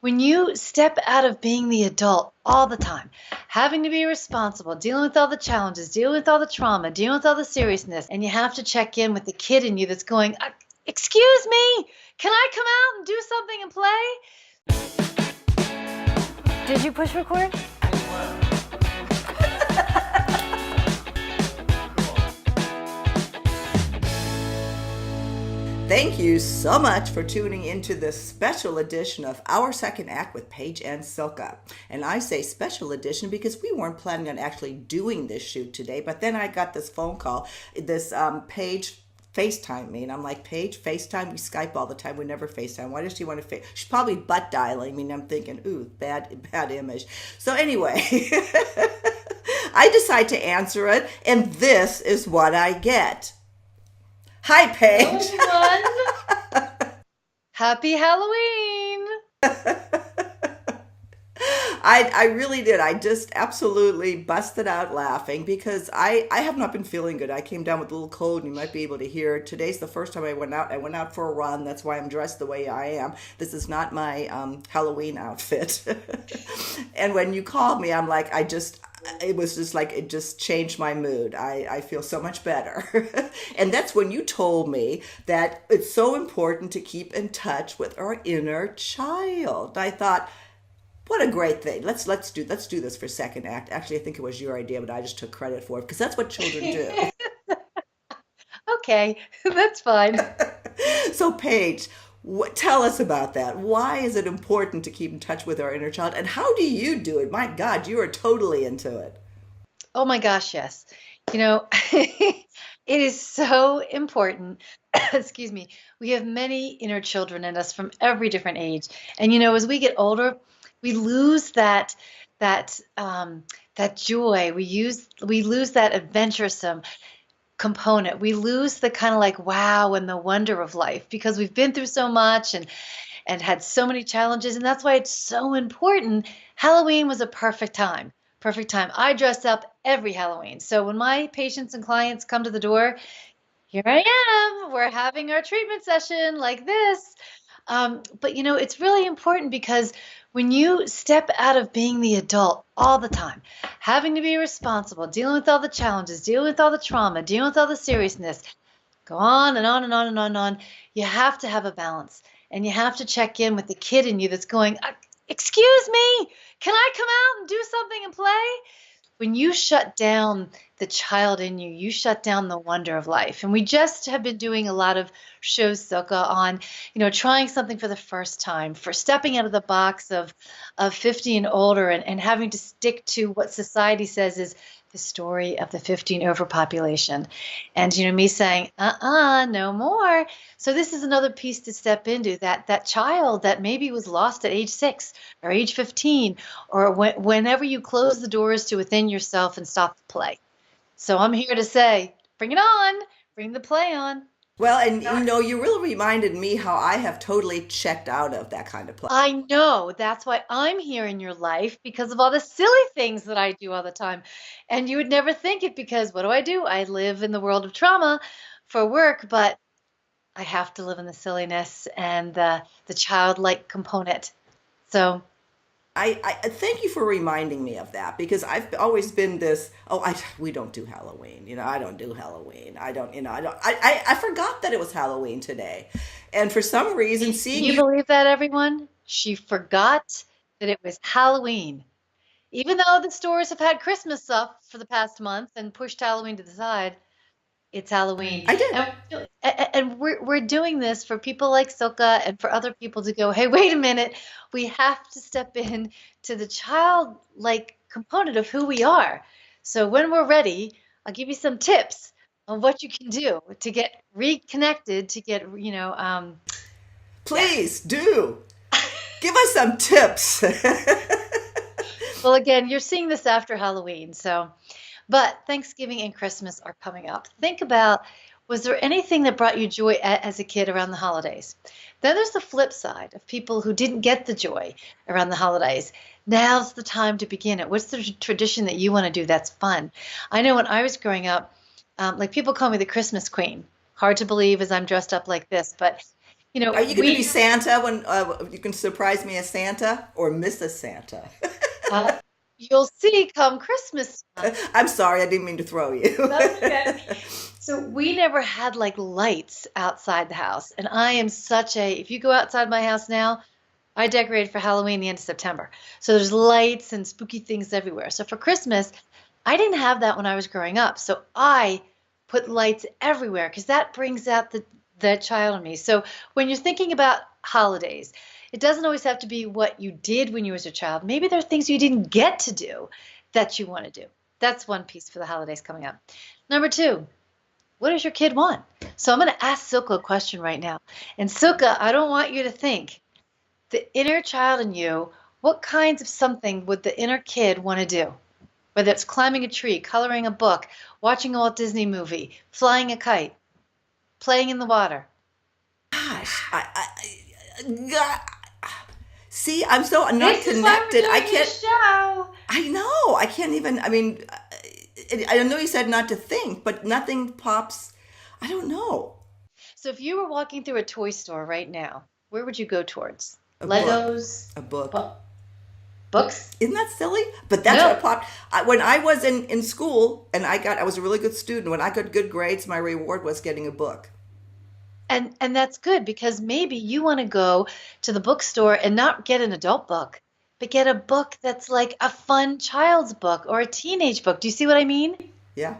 When you step out of being the adult all the time, having to be responsible, dealing with all the challenges, dealing with all the trauma, dealing with all the seriousness, and you have to check in with the kid in you that's going, excuse me, can I come out and do something and play? Did you push record? Thank you so much for tuning into this special edition of Our Second Act with Paige and Silka. And I say special edition because we weren't planning on actually doing this shoot today, but then I got this phone call, this Paige FaceTime me, and I'm like, Paige, FaceTime? We Skype all the time. We never FaceTime. Why does she want to face? She's probably butt dialing me, and I'm thinking, ooh, bad image. So anyway, I decide to answer it, and this is what I get. Hi, Paige. Hello, everyone. Happy Halloween. I really did. I just absolutely busted out laughing because I have not been feeling good. I came down with a little cold, and you might be able to hear. Today's the first time I went out. I went out for a run. That's why I'm dressed the way I am. This is not my Halloween outfit. And when you called me, I'm like, it was just like, it just changed my mood. I feel so much better. And that's when you told me that it's so important to keep in touch with our inner child. I thought, what a great thing. Let's do this for second act. Actually, I think it was your idea, but I just took credit for it because that's what children do. Okay, that's fine. So Paige, tell us about that. Why is it important to keep in touch with our inner child, and how do you do it? My God, you are totally into it. Oh my gosh, yes. It is so important. Excuse me. We have many inner children in us from every different age. And as we get older, we lose that joy. We lose that adventuresome component. We lose the kind of like wow and the wonder of life because we've been through so much and had so many challenges. And that's why it's so important. Halloween was a perfect time. Perfect time. I dress up every Halloween. So when my patients and clients come to the door, here I am. We're having our treatment session like this. But it's really important because when you step out of being the adult all the time, having to be responsible, dealing with all the challenges, dealing with all the trauma, dealing with all the seriousness, go on and on and on and on and on, you have to have a balance. And you have to check in with the kid in you that's going, excuse me, can I come out and do something and play? When you shut down the child in you, you shut down the wonder of life. And we just have been doing a lot of shows, Silka, on, trying something for the first time, for stepping out of the box of 50 and older and having to stick to what society says is the story of the 15 overpopulation. And, me saying, no more. So this is another piece to step into, that child that maybe was lost at age 6 or age 15, or whenever you close the doors to within yourself and stop the play. So I'm here to say, bring it on, bring the play on. Well, and you really reminded me how I have totally checked out of that kind of play. I know. That's why I'm here in your life, because of all the silly things that I do all the time. And you would never think it because what do? I live in the world of trauma for work, but I have to live in the silliness and the childlike component. So I thank you for reminding me of that because I've always been this, we don't do Halloween. I don't do Halloween. I forgot that it was Halloween today. And for some reason, Can you believe that, everyone? She forgot that it was Halloween. Even though the stores have had Christmas up for the past month and pushed Halloween to the side, it's Halloween. I did. And we're doing this for people like Silka and for other people to go, hey, wait a minute. We have to step in to the childlike component of who we are. So when we're ready, I'll give you some tips on what you can do to get reconnected, to get, Please do. Give us some tips. Well, again, you're seeing this after Halloween, but Thanksgiving and Christmas are coming up. Think about, was there anything that brought you joy as a kid around the holidays? Then there's the flip side of people who didn't get the joy around the holidays. Now's the time to begin it. What's the tradition that you want to do that's fun? I know when I was growing up, like people call me the Christmas queen. Hard to believe as I'm dressed up like this, but Are you going to be We Santa when you can surprise me as Santa or Mrs. Santa? uh, you'll see come Christmas time. I'm sorry, I didn't mean to throw you. That's okay. So we never had like lights outside the house. And I am such a, if you go outside my house now, I decorated for Halloween the end of September. So there's lights and spooky things everywhere. So for Christmas, I didn't have that when I was growing up. So I put lights everywhere because that brings out the child in me. So when you're thinking about holidays, it doesn't always have to be what you did when you was a child. Maybe there are things you didn't get to do that you want to do. That's one piece for the holidays coming up. Number two, what does your kid want? So I'm going to ask Silka a question right now. And Silka, I don't want you to think the inner child in you, what kinds of something would the inner kid want to do? Whether it's climbing a tree, coloring a book, watching a Walt Disney movie, flying a kite, playing in the water. Gosh, God, see, I'm so not This is why we're connected. I doing can't. this show. I know. I can't even. I mean, I know you said not to think, but nothing pops. I don't know. So if you were walking through a toy store right now, where would you go towards? A book. Legos, A book. bu- books? Isn't that silly? But that's No. what popped. When I was in school and I was a really good student. When I got good grades, my reward was getting a book. And that's good because maybe you want to go to the bookstore and not get an adult book, but get a book that's like a fun child's book or a teenage book. Do you see what I mean? Yeah.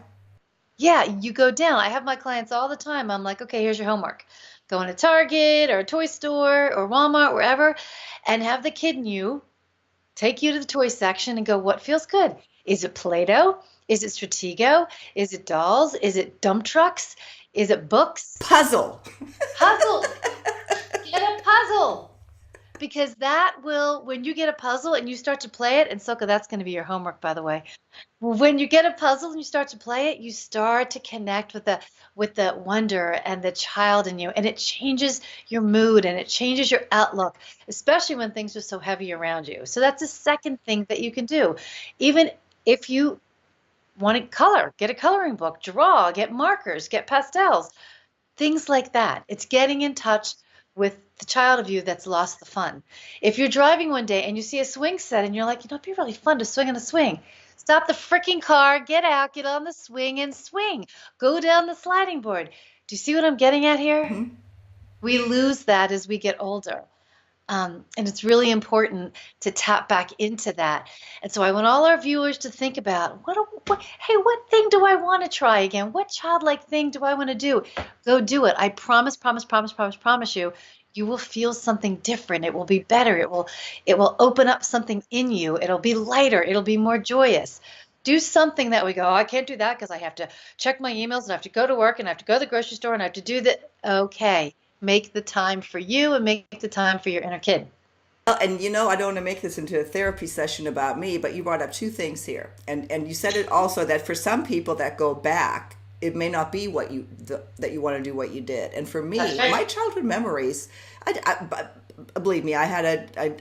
Yeah, you go down. I have my clients all the time. I'm like, okay, here's your homework. Go into Target or a toy store or Walmart, wherever, and have the kid in you take you to the toy section and go, what feels good? Is it Play-Doh? Is it Stratego? Is it dolls? Is it dump trucks? Is it books? Puzzle. Puzzles. Get a puzzle. Because that will, when you get a puzzle and you start to play it, and Silka, that's going to be your homework, by the way. When you get a puzzle and you start to play it, you start to connect with the wonder and the child in you, and it changes your mood and it changes your outlook, especially when things are so heavy around you. So that's the second thing that you can do. Even if you want to color, get a coloring book, draw, get markers, get pastels, things like that. It's getting in touch with the child of you that's lost the fun. If you're driving one day and you see a swing set and you're like, it'd be really fun to swing on a swing. Stop the freaking car, get out, get on the swing and swing. Go down the sliding board. Do you see what I'm getting at here? Mhm. We lose that as we get older. And it's really important to tap back into that. And so I want all our viewers to think about hey, what thing do I want to try again? What childlike thing do I want to do? Go do it. I promise, promise, promise, promise, promise you, you will feel something different. It will be better. It will open up something in you. It'll be lighter. It'll be more joyous. Do something that we go, oh, I can't do that because I have to check my emails and I have to go to work and I have to go to the grocery store and I have to do that. Okay. Make the time for you and make the time for your inner kid. Well, and I don't want to make this into a therapy session about me, but you brought up two things here, and you said it also that for some people that go back, it may not be that you want to do what you did. And for me, That's right. my childhood memories, believe me, I had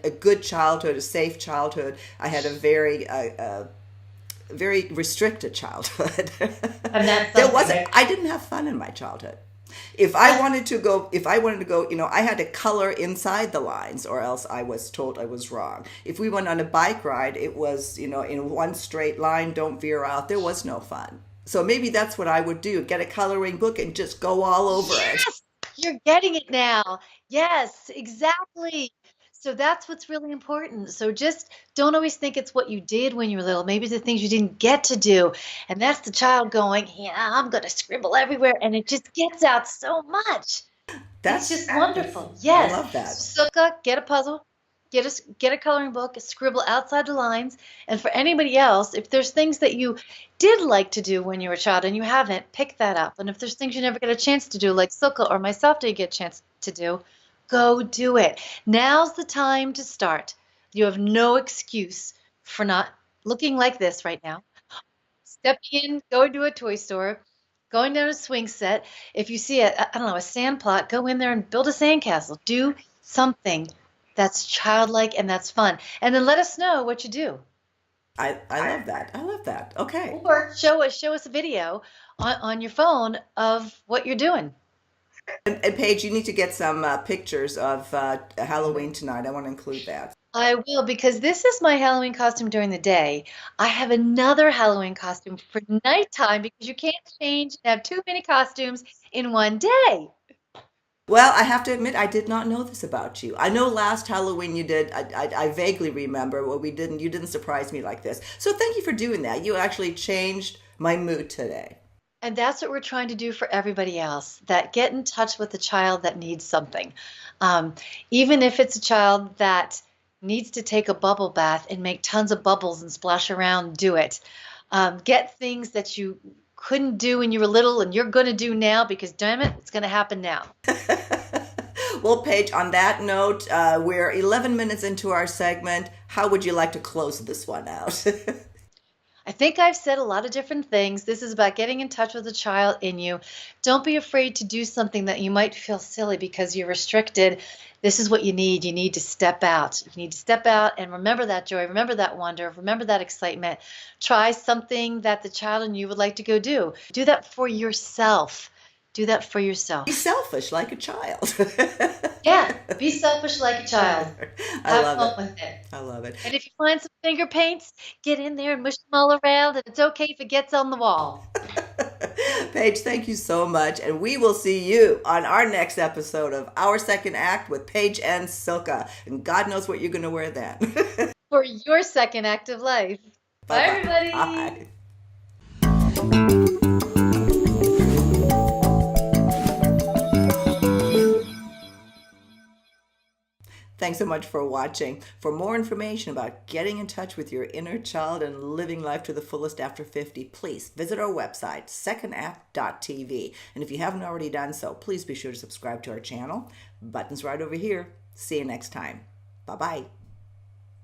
a good childhood, a safe childhood. I had a very restricted childhood. And that's There something wasn't. I didn't have fun in my childhood. If I wanted to go, I had to color inside the lines, or else I was told I was wrong. If we went on a bike ride, it was, in one straight line, don't veer out. There was no fun. So maybe that's what I would do: get a coloring book and just go all over it. Yes, you're getting it now. Yes, exactly. So that's what's really important. So just don't always think it's what you did when you were little. Maybe it's the things you didn't get to do. And that's the child going, yeah, I'm going to scribble everywhere. And it just gets out so much. It's That's, just wonderful. I Yes. love that. Suka, get a puzzle, get a coloring book, scribble outside the lines. And for anybody else, if there's things that you did like to do when you were a child and you haven't, pick that up. And if there's things you never get a chance to do, like Suka or myself didn't get a chance to do, go do it. Now's the time to start. You have no excuse for not looking like this right now. Stepping in, going to a toy store, going down a swing set. If you see I don't know, a sand plot, go in there and build a sandcastle. Do something that's childlike and that's fun. And then let us know what you do. I love that. I love that. Okay. Or show us a video on your phone of what you're doing. And Paige, you need to get some pictures of Halloween tonight. I want to include that. I will because this is my Halloween costume during the day. I have another Halloween costume for nighttime because you can't change and have too many costumes in one day. Well, I have to admit, I did not know this about you. I know last Halloween you did. I vaguely remember, well, we didn't. You didn't surprise me like this. So thank you for doing that. You actually changed my mood today. And that's what we're trying to do for everybody else, that get in touch with the child that needs something. Um, Even if it's a child that needs to take a bubble bath and make tons of bubbles and splash around, do it. Get things that you couldn't do when you were little and you're going to do now because, damn it, it's going to happen now. Well, Paige, on that note, we're 11 minutes into our segment. How would you like to close this one out? I think I've said a lot of different things. This is about getting in touch with the child in you. Don't be afraid to do something that you might feel silly because you're restricted. This is what you need. You need to step out. You need to step out and remember that joy, remember that wonder, remember that excitement. Try something that the child in you would like to go do. Do that for yourself. Do that for Be yourself. selfish like a child. Yeah, be selfish like a child. I Have love fun it. with it. I love it. And if you find some finger paints, get in there and mush them all around, and it's okay if it gets on the wall. Paige, thank you so much. And we will see you on our next episode of Our Second Act with Paige and Silka. And God knows what you're going to wear then. For your second act of life. Bye Bye, bye. everybody. Bye. Thanks so much for watching. For more information about getting in touch with your inner child and living life to the fullest after 50, please visit our website, secondact.tv. And if you haven't already done so, please be sure to subscribe to our channel. Button's right over here. See you next time. Bye-bye.